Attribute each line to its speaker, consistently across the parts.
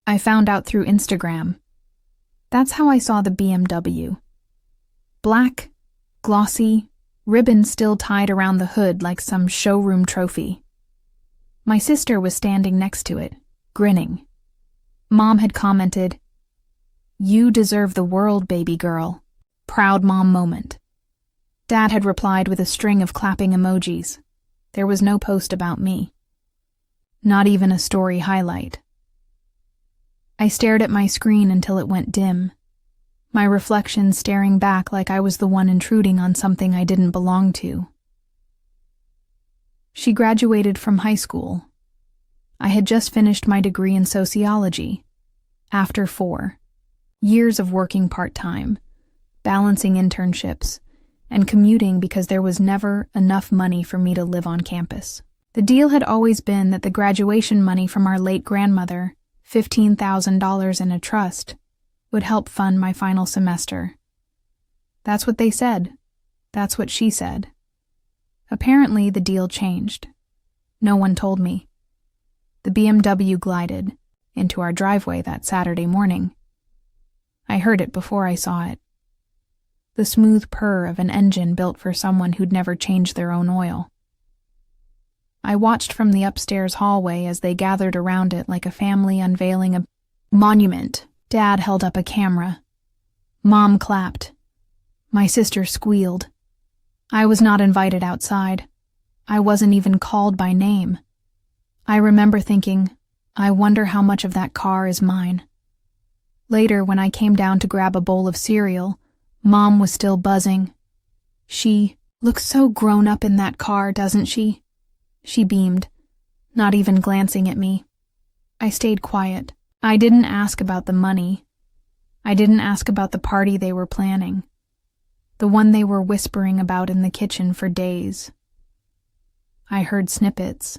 Speaker 1: I found out through Instagram. That's how I saw the BMW. Black, glossy, ribbon still tied around the hood like some showroom trophy. My sister was standing next to it, grinning. Mom had commented, "You deserve the world, baby girl." Proud mom moment. Dad had replied with a string of clapping emojis. There was no post about me. Not even a story highlight. I stared at my screen until it went dim, my reflection staring back like I was the one intruding on something I didn't belong to. She graduated from high school. I had just finished my degree in sociology, after 4 years of working part-time, balancing internships, and commuting because there was never enough money for me to live on campus. The deal had always been that the graduation money from our late grandmother, $15,000 in a trust, would help fund my final semester. That's what they said. That's what she said. Apparently, the deal changed. No one told me. The BMW glided into our driveway that Saturday morning. I heard it before I saw it. The smooth purr of an engine built for someone who'd never changed their own oil. I watched from the upstairs hallway as they gathered around it like a family unveiling a monument. Dad held up a camera. Mom clapped. My sister squealed. I was not invited outside. I wasn't even called by name. I remember thinking, I wonder how much of that car is mine. Later, when I came down to grab a bowl of cereal, Mom was still buzzing. She looks so grown up in that car, doesn't she? She beamed, not even glancing at me. I stayed quiet. I didn't ask about the money. I didn't ask about the party they were planning, the one they were whispering about in the kitchen for days. I heard snippets.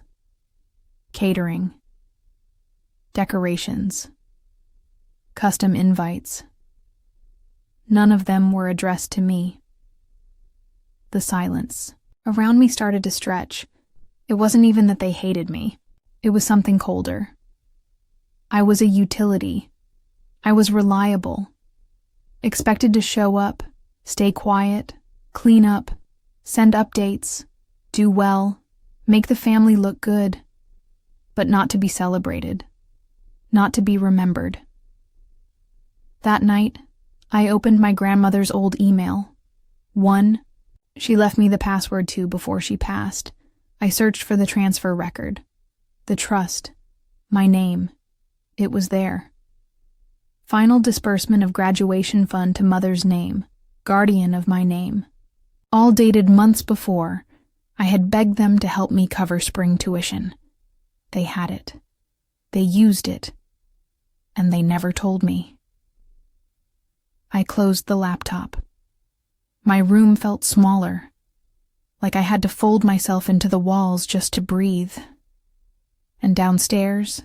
Speaker 1: Catering. Decorations. Custom invites. None of them were addressed to me. The silence around me started to stretch. It wasn't even that they hated me. It was something colder. I was a utility. I was reliable. Expected to show up, stay quiet, clean up, send updates, do well, make the family look good, but not to be celebrated, not to be remembered. That night, I opened my grandmother's old email. She left me the password to before she passed. I searched for the transfer record, the trust, my name. It was there. Final disbursement of graduation fund to mother's name, guardian of my name. All dated months before. I had begged them to help me cover spring tuition. They had it. They used it. And they never told me. I closed the laptop. My room felt smaller, like I had to fold myself into the walls just to breathe. And downstairs,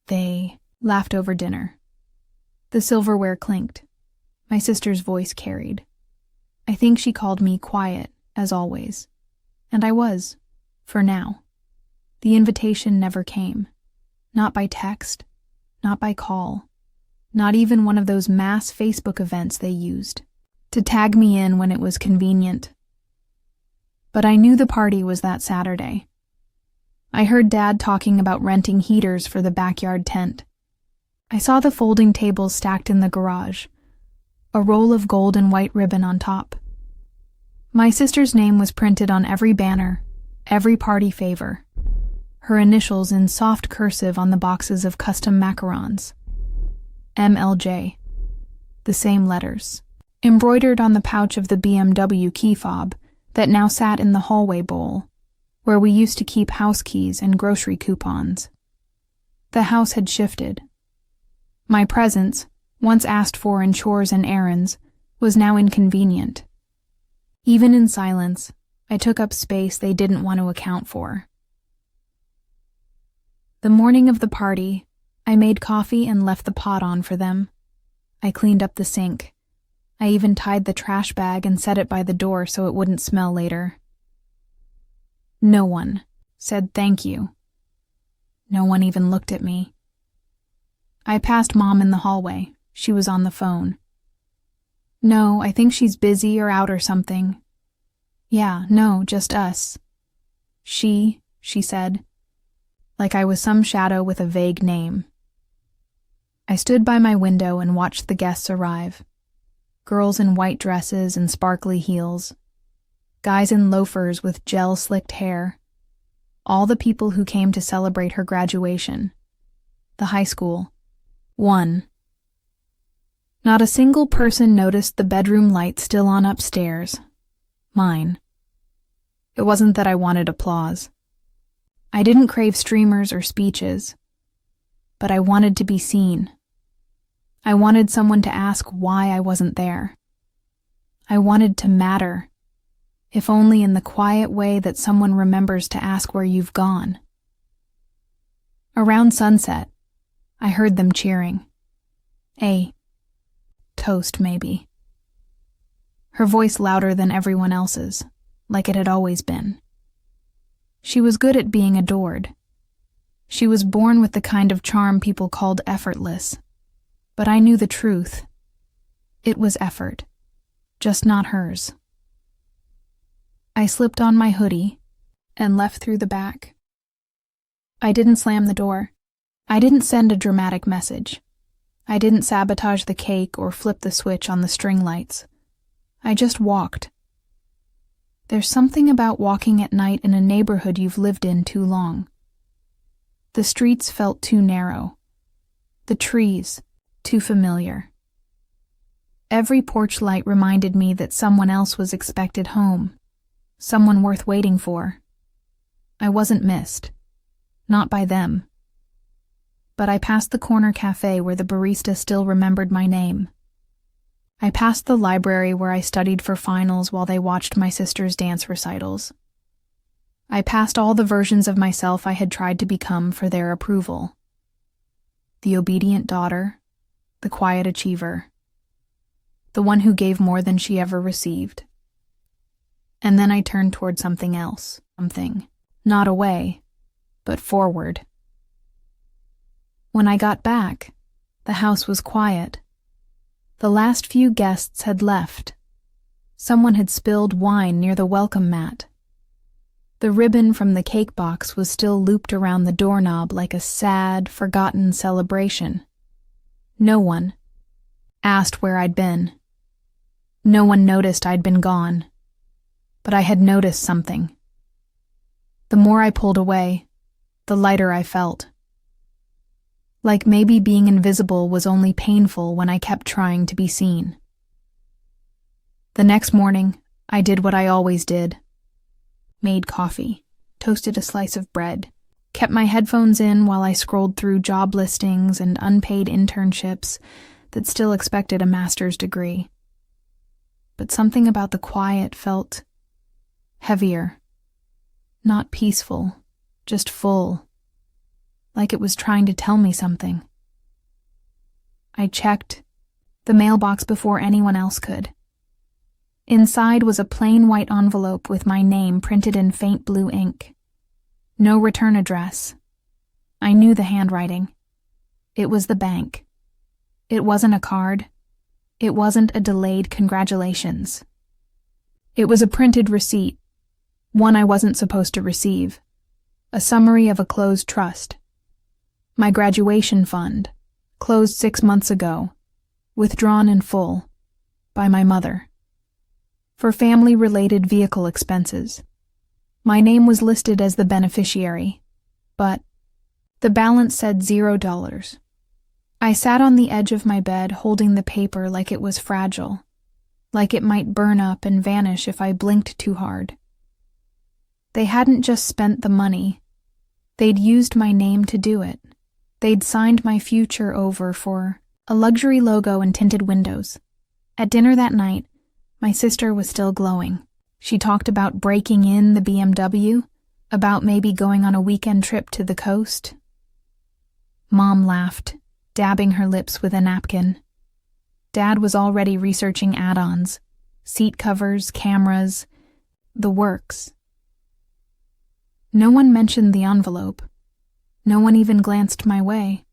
Speaker 1: they laughed over dinner. The silverware clinked. My sister's voice carried. I think she called me quiet, as always. And I was, for now. The invitation never came. Not by text, not by call, not even one of those mass Facebook events they used to tag me in when it was convenient. But I knew the party was that Saturday. I heard Dad talking about renting heaters for the backyard tent. I saw the folding tables stacked in the garage, a roll of gold and white ribbon on top. My sister's name was printed on every banner, every party favor, her initials in soft cursive on the boxes of custom macarons. MLJ, the same letters, embroidered on the pouch of the BMW key fob that now sat in the hallway bowl, where we used to keep house keys and grocery coupons. The house had shifted. My presence, once asked for in chores and errands, was now inconvenient. Even in silence, I took up space they didn't want to account for. The morning of the party, I made coffee and left the pot on for them. I cleaned up the sink. I even tied the trash bag and set it by the door so it wouldn't smell later. No one said thank you. No one even looked at me. I passed Mom in the hallway. She was on the phone. No, I think she's busy or out or something. Yeah, no, just us. She said, like I was some shadow with a vague name. I stood by my window and watched the guests arrive. Girls in white dresses and sparkly heels. Guys in loafers with gel-slicked hair. All the people who came to celebrate her graduation. The high school. One. Not a single person noticed the bedroom light still on upstairs. Mine. It wasn't that I wanted applause. I didn't crave streamers or speeches. But I wanted to be seen. I wanted someone to ask why I wasn't there. I wanted to matter, if only in the quiet way that someone remembers to ask where you've gone. Around sunset, I heard them cheering. A toast, maybe. Her voice louder than everyone else's, like it had always been. She was good at being adored. She was born with the kind of charm people called effortless. But I knew the truth. It was effort, just not hers. I slipped on my hoodie and left through the back. I didn't slam the door. I didn't send a dramatic message. I didn't sabotage the cake or flip the switch on the string lights. I just walked. There's something about walking at night in a neighborhood you've lived in too long. The streets felt too narrow. The trees, too familiar. Every porch light reminded me that someone else was expected home, someone worth waiting for. I wasn't missed. Not by them. But I passed the corner cafe where the barista still remembered my name. I passed the library where I studied for finals while they watched my sister's dance recitals. I passed all the versions of myself I had tried to become for their approval. The obedient daughter, the quiet achiever, the one who gave more than she ever received. And then I turned toward something else, something, not away, but forward. When I got back, the house was quiet. The last few guests had left. Someone had spilled wine near the welcome mat. The ribbon from the cake box was still looped around the doorknob like a sad, forgotten celebration. No one asked where I'd been. No one noticed I'd been gone. But I had noticed something. The more I pulled away, the lighter I felt. Like maybe being invisible was only painful when I kept trying to be seen. The next morning, I did what I always did. Made coffee, toasted a slice of bread, kept my headphones in while I scrolled through job listings and unpaid internships that still expected a master's degree. But something about the quiet felt heavier. Not peaceful, just full. Like it was trying to tell me something. I checked the mailbox before anyone else could. Inside was a plain white envelope with my name printed in faint blue ink. No return address. I knew the handwriting. It was the bank. It wasn't a card. It wasn't a delayed congratulations. It was a printed receipt, one I wasn't supposed to receive. A summary of a closed trust. My graduation fund, closed 6 months ago, withdrawn in full, by my mother. For family-related vehicle expenses. My name was listed as the beneficiary, but the balance said $0. I sat on the edge of my bed holding the paper like it was fragile, like it might burn up and vanish if I blinked too hard. They hadn't just spent the money. They'd used my name to do it. They'd signed my future over for a luxury logo and tinted windows. At dinner that night, my sister was still glowing. She talked about breaking in the BMW, about maybe going on a weekend trip to the coast. Mom laughed, dabbing her lips with a napkin. Dad was already researching add-ons, seat covers, cameras, the works. No one mentioned the envelope. No one even glanced my way.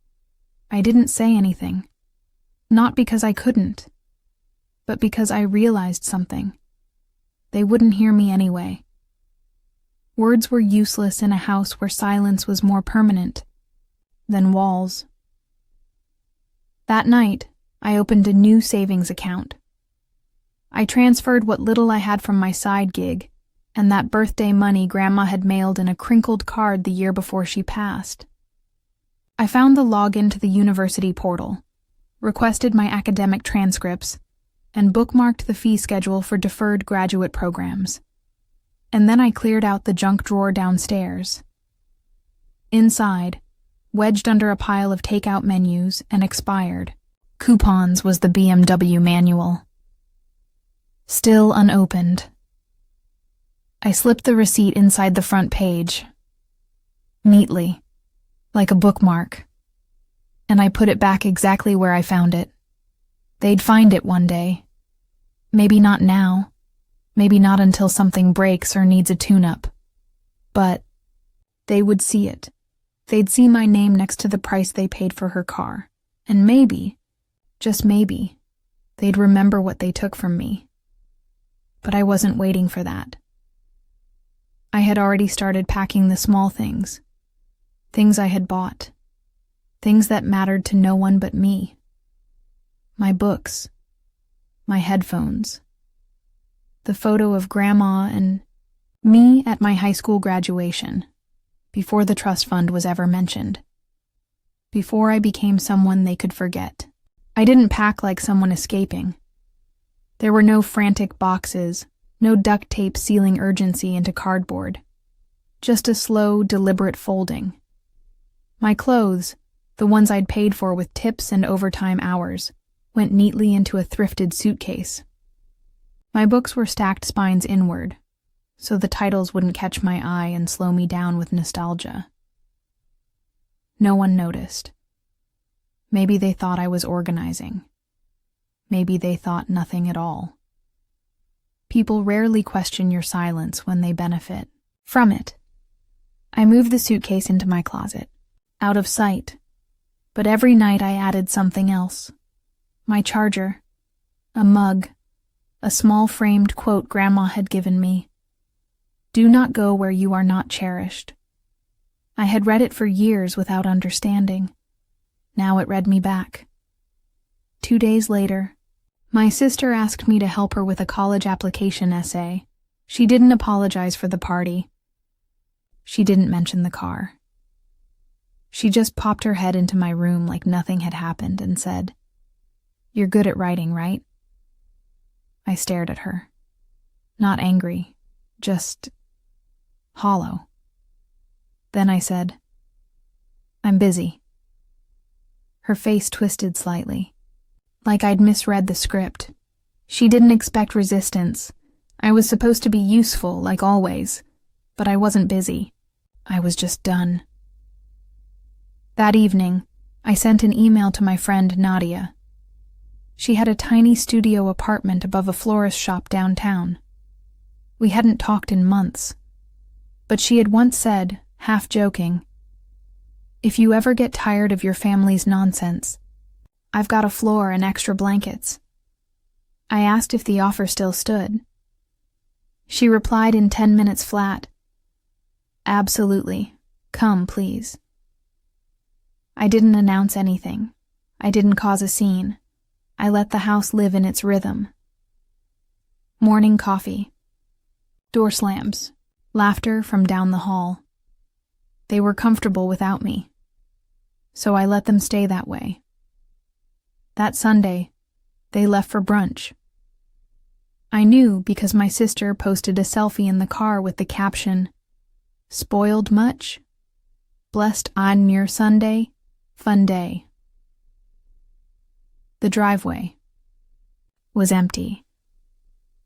Speaker 1: I didn't say anything. Not because I couldn't, but because I realized something. They wouldn't hear me anyway. Words were useless in a house where silence was more permanent than walls. That night, I opened a new savings account. I transferred what little I had from my side gig and that birthday money Grandma had mailed in a crinkled card the year before she passed. I found the login to the university portal, requested my academic transcripts, and bookmarked the fee schedule for deferred graduate programs. And then I cleared out the junk drawer downstairs. Inside, wedged under a pile of takeout menus and expired coupons, was the BMW manual. Still unopened. I slipped the receipt inside the front page, neatly, like a bookmark, and I put it back exactly where I found it. They'd find it one day. Maybe not now. Maybe not until something breaks or needs a tune-up. But they would see it. They'd see my name next to the price they paid for her car. And maybe, just maybe, they'd remember what they took from me. But I wasn't waiting for that. I had already started packing the small things. Things I had bought. Things that mattered to no one but me. My books. My headphones. The photo of Grandma and me at my high school graduation, before the trust fund was ever mentioned. Before I became someone they could forget. I didn't pack like someone escaping. There were no frantic boxes, no duct tape sealing urgency into cardboard. Just a slow, deliberate folding. My clothes, the ones I'd paid for with tips and overtime hours, went neatly into a thrifted suitcase. My books were stacked spines inward, so the titles wouldn't catch my eye and slow me down with nostalgia. No one noticed. Maybe they thought I was organizing. Maybe they thought nothing at all. People rarely question your silence when they benefit from it. I moved the suitcase into my closet, out of sight, but every night I added something else. My charger, a mug, a small framed quote Grandma had given me. Do not go where you are not cherished. I had read it for years without understanding. Now it read me back. 2 days later, my sister asked me to help her with a college application essay. She didn't apologize for the party. She didn't mention the car. She just popped her head into my room like nothing had happened and said, "You're good at writing, right?" I stared at her. Not angry, just hollow. Then I said, "I'm busy." Her face twisted slightly, like I'd misread the script. She didn't expect resistance. I was supposed to be useful, like always, but I wasn't busy. I was just done. That evening, I sent an email to my friend Nadia. She had a tiny studio apartment above a florist shop downtown. We hadn't talked in months, but she had once said, half joking, "If you ever get tired of your family's nonsense, I've got a floor and extra blankets." I asked if the offer still stood. She replied in 10 minutes flat, "Absolutely. Come, please." I didn't announce anything. I didn't cause a scene. I let the house live in its rhythm. Morning coffee. Door slams. Laughter from down the hall. They were comfortable without me, so I let them stay that way. That Sunday, they left for brunch. I knew because my sister posted a selfie in the car with the caption, "Spoiled much? Blessed on your Sunday? Fun day." The driveway was empty.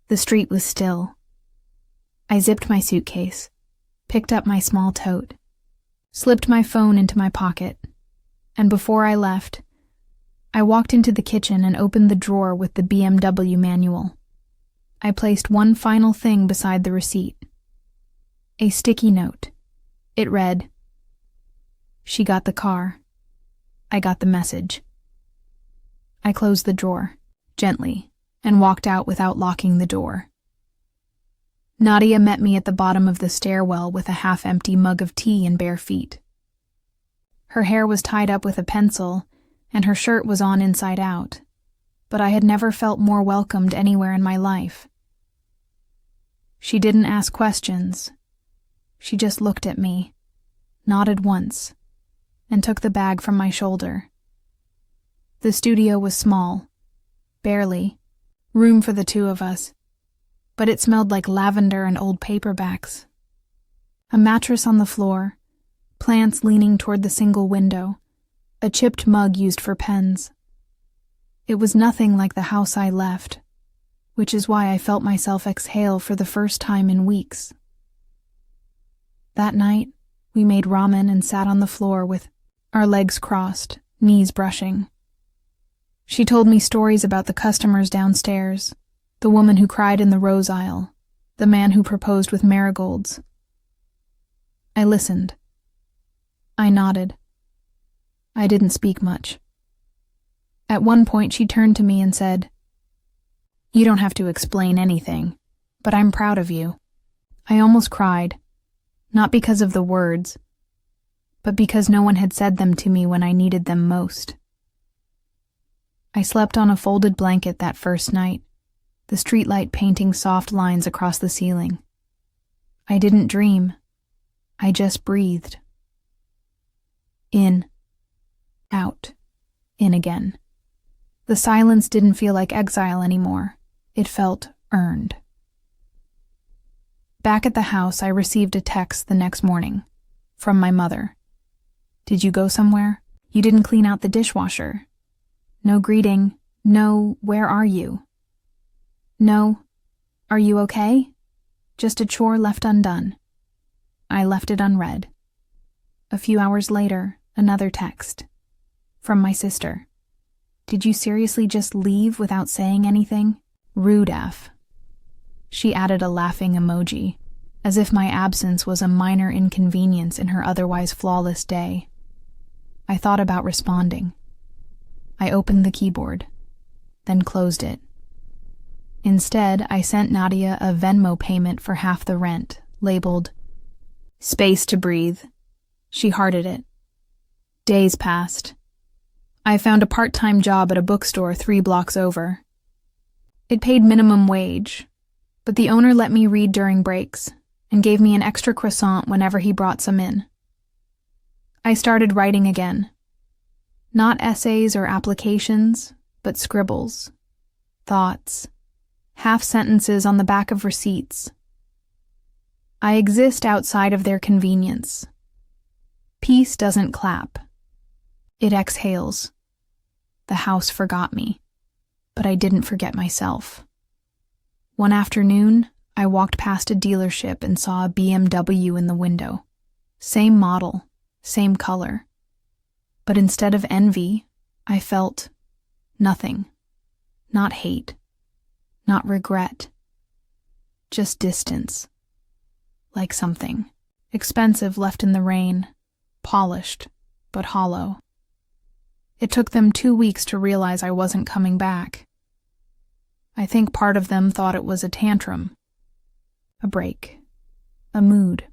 Speaker 1: The street was still. I zipped my suitcase, picked up my small tote, slipped my phone into my pocket, and before I left, I walked into the kitchen and opened the drawer with the BMW manual. I placed one final thing beside the receipt. A sticky note. It read, "She got the car. I got the message. I closed the drawer, gently, and walked out without locking the door. Nadia met me at the bottom of the stairwell with a half-empty mug of tea and bare feet. Her hair was tied up with a pencil, and her shirt was on inside out, but I had never felt more welcomed anywhere in my life. She didn't ask questions. She just looked at me, nodded once, and took the bag from my shoulder. The studio was small, barely, room for the two of us, but it smelled like lavender and old paperbacks. A mattress on the floor, plants leaning toward the single window, a chipped mug used for pens. It was nothing like the house I left, which is why I felt myself exhale for the first time in weeks. That night, we made ramen and sat on the floor with our legs crossed, knees brushing. She told me stories about the customers downstairs, the woman who cried in the rose aisle, the man who proposed with marigolds. I listened. I nodded. I didn't speak much. At one point, she turned to me and said, "You don't have to explain anything, but I'm proud of you." I almost cried, not because of the words, but because no one had said them to me when I needed them most. I slept on a folded blanket that first night, the streetlight painting soft lines across the ceiling. I didn't dream. I just breathed. In, out, in again. The silence didn't feel like exile anymore. It felt earned. Back at the house, I received a text the next morning from my mother. "Did you go somewhere? You didn't clean out the dishwasher. No greeting. No, where are you? No, are you okay? Just a chore left undone." I left it unread. A few hours later, another text from my sister. "Did you seriously just leave without saying anything? Rude F." She added a laughing emoji, as if my absence was a minor inconvenience in her otherwise flawless day. I thought about responding. I opened the keyboard, then closed it. Instead, I sent Nadia a Venmo payment for half the rent, labeled, "Space to breathe." She hearted it. Days passed. I found a part-time job at a bookstore 3 blocks over. It paid minimum wage, but the owner let me read during breaks and gave me an extra croissant whenever he brought some in. I started writing again. Not essays or applications, but scribbles, thoughts, half-sentences on the back of receipts. I exist outside of their convenience. Peace doesn't clap. It exhales. The house forgot me, but I didn't forget myself. One afternoon, I walked past a dealership and saw a BMW in the window. Same model, same color. But instead of envy, I felt nothing. Not hate. Not regret. Just distance. Like something expensive left in the rain, polished, but hollow. It took them 2 weeks to realize I wasn't coming back. I think part of them thought it was a tantrum, a break, a mood.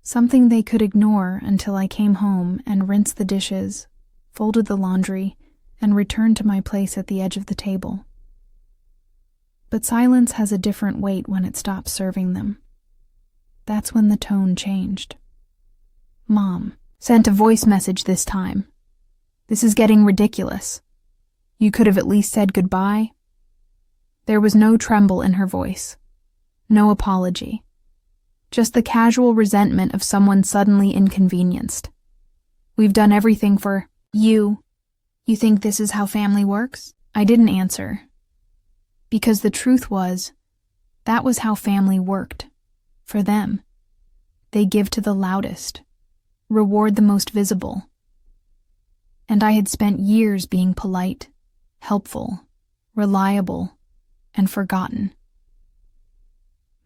Speaker 1: Something they could ignore until I came home and rinsed the dishes, folded the laundry, and returned to my place at the edge of the table. But silence has a different weight when it stops serving them. That's when the tone changed. Mom sent a voice message this time. "This is getting ridiculous. You could have at least said goodbye." There was no tremble in her voice, no apology, just the casual resentment of someone suddenly inconvenienced. "We've done everything for you. You think this is how family works?" I didn't answer, because the truth was, that was how family worked, for them. They give to the loudest, reward the most visible. And I had spent years being polite, helpful, reliable, and forgotten.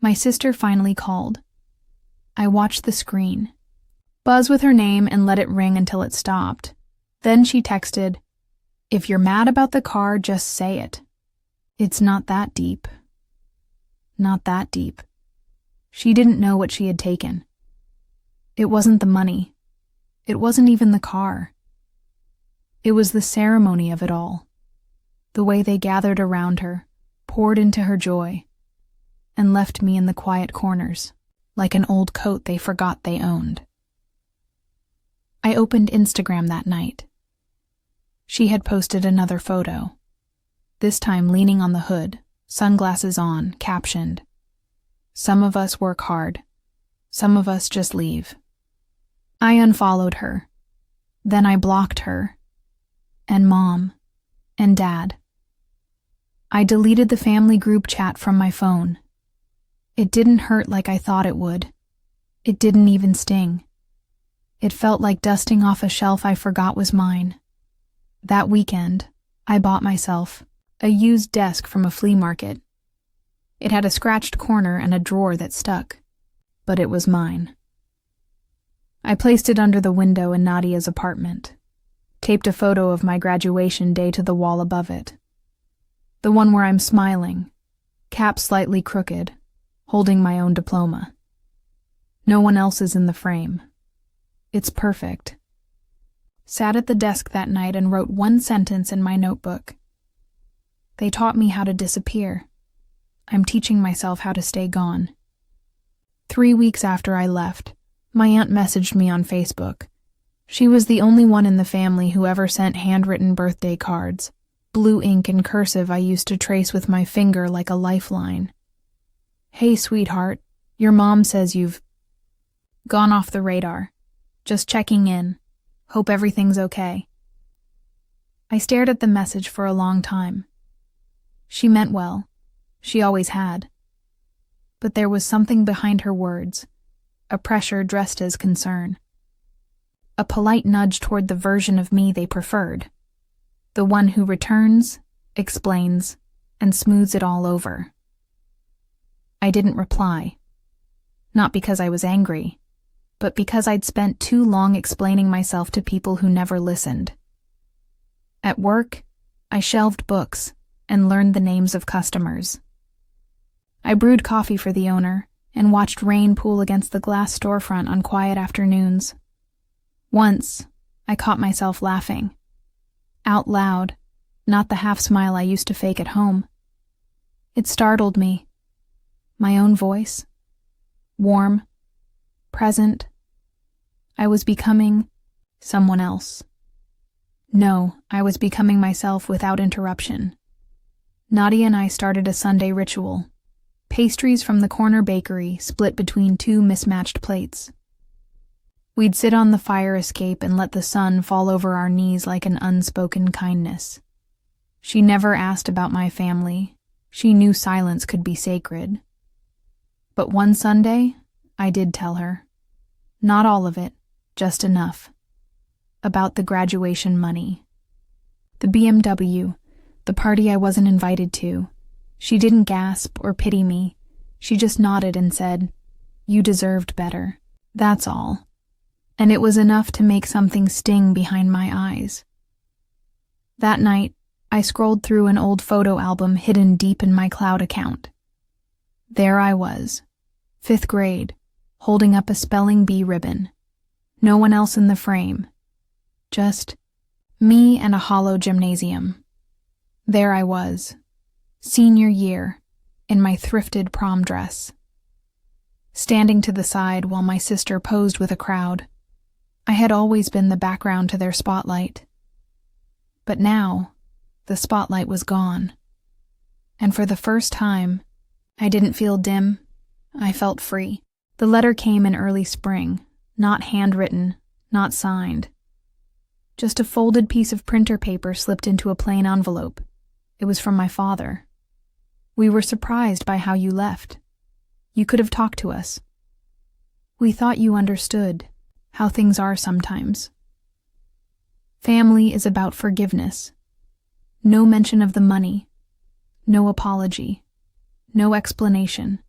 Speaker 1: My sister finally called. I watched the screen, buzz with her name and let it ring until it stopped, Then she texted, "If you're mad about the car, just say it. It's not that deep." Not that deep. She didn't know what she had taken. It wasn't the money. It wasn't even the car. It was the ceremony of it all. The way they gathered around her, poured into her joy, and left me in the quiet corners, like an old coat they forgot they owned. I opened Instagram that night. She had posted another photo, this time leaning on the hood, sunglasses on, captioned, "Some of us work hard. Some of us just leave." I unfollowed her. Then I blocked her, and Mom, and Dad. I deleted the family group chat from my phone. It didn't hurt like I thought it would. It didn't even sting. It felt like dusting off a shelf I forgot was mine. That weekend, I bought myself a used desk from a flea market. It had a scratched corner and a drawer that stuck, but it was mine. I placed it under the window in Nadia's apartment, taped a photo of my graduation day to the wall above it. The one where I'm smiling, cap slightly crooked, holding my own diploma. No one else is in the frame. It's perfect. Sat at the desk that night and wrote one sentence in my notebook. They taught me how to disappear. I'm teaching myself how to stay gone. 3 weeks after I left, my aunt messaged me on Facebook. She was the only one in the family who ever sent handwritten birthday cards, blue ink and cursive I used to trace with my finger like a lifeline. "Hey, sweetheart, your mom says you've gone off the radar. Just checking in. Hope everything's okay." I stared at the message for a long time. She meant well. She always had. But there was something behind her words, a pressure dressed as concern. A polite nudge toward the version of me they preferred. The one who returns, explains, and smooths it all over. I didn't reply. Not because I was angry, but because I'd spent too long explaining myself to people who never listened. At work, I shelved books and learned the names of customers. I brewed coffee for the owner and watched rain pool against the glass storefront on quiet afternoons. Once, I caught myself laughing. Out loud, not the half smile I used to fake at home. It startled me. My own voice. Warm. Present. I was becoming someone else. No, I was becoming myself without interruption. Nadia and I started a Sunday ritual. Pastries from the corner bakery split between 2 mismatched plates. We'd sit on the fire escape and let the sun fall over our knees like an unspoken kindness. She never asked about my family. She knew silence could be sacred. But one Sunday, I did tell her. Not all of it, just enough. About the graduation money. The BMW, the party I wasn't invited to. She didn't gasp or pity me. She just nodded and said, "You deserved better. That's all." And it was enough to make something sting behind my eyes. That night, I scrolled through an old photo album hidden deep in my cloud account. There I was, 5th grade, holding up a spelling bee ribbon. No one else in the frame. Just me and a hollow gymnasium. There I was, senior year, in my thrifted prom dress. Standing to the side while my sister posed with a crowd. I had always been the background to their spotlight. But now, the spotlight was gone. And for the first time, I didn't feel dim. I felt free. The letter came in early spring, not handwritten, not signed. Just a folded piece of printer paper slipped into a plain envelope. It was from my father. "We were surprised by how you left. You could have talked to us. We thought you understood how things are sometimes. Family is about forgiveness. No mention of the money. No apology. No explanation.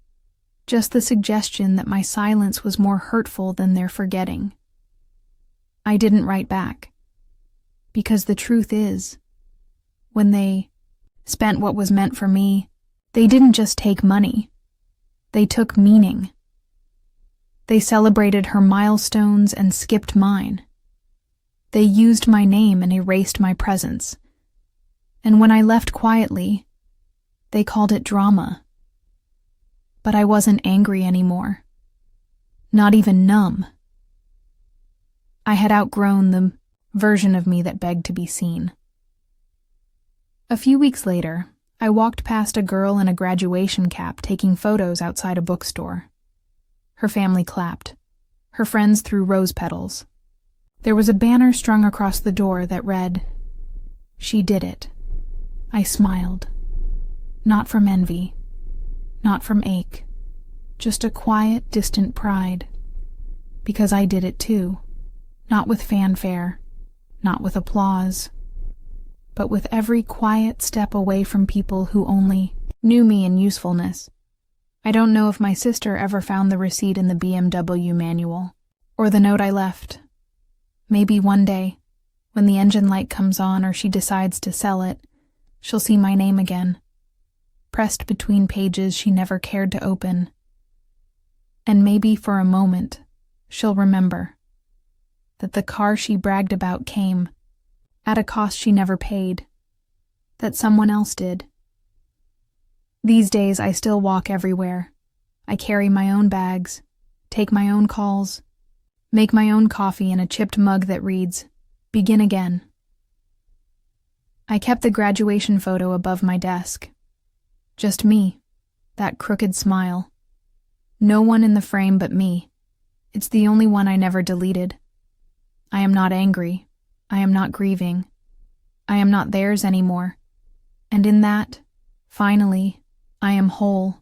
Speaker 1: Just the suggestion that my silence was more hurtful than their forgetting." I didn't write back. Because the truth is, when they spent what was meant for me, they didn't just take money. They took meaning. They celebrated her milestones and skipped mine. They used my name and erased my presence. And when I left quietly, they called it drama. But I wasn't angry anymore. Not even numb. I had outgrown the version of me that begged to be seen. A few weeks later, I walked past a girl in a graduation cap taking photos outside a bookstore. Her family clapped. Her friends threw rose petals. There was a banner strung across the door that read, "She did it." I smiled. Not from envy. Not from ache. Just a quiet, distant pride. Because I did it too. Not with fanfare. Not with applause. But with every quiet step away from people who only knew me in usefulness. I don't know if my sister ever found the receipt in the BMW manual, or the note I left. Maybe one day, when the engine light comes on or she decides to sell it, she'll see my name again, pressed between pages she never cared to open. And maybe for a moment, she'll remember that the car she bragged about came at a cost she never paid, that someone else did. These days I still walk everywhere. I carry my own bags, take my own calls, make my own coffee in a chipped mug that reads, "Begin again." I kept the graduation photo above my desk. Just me, that crooked smile. No one in the frame but me. It's the only one I never deleted. I am not angry. I am not grieving. I am not theirs anymore. And in that, finally, I am whole.